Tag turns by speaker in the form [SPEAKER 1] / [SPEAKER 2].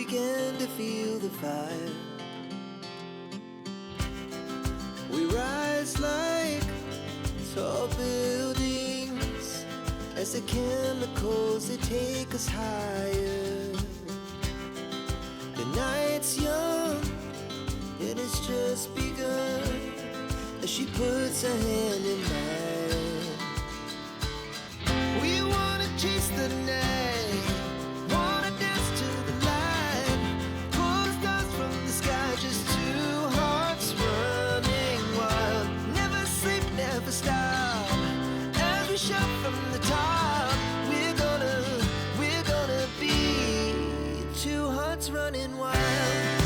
[SPEAKER 1] began to feel the fire. We rise like tall buildings as the chemicals, they take us higher. The night's young, it has just begun as she puts her hand in mine. We wanna chase the night, wanna dance to the light, pull the stars from the sky, just two hearts running wild. Never sleep, never stop, as we shout from the top. We're gonna be two hearts running wild.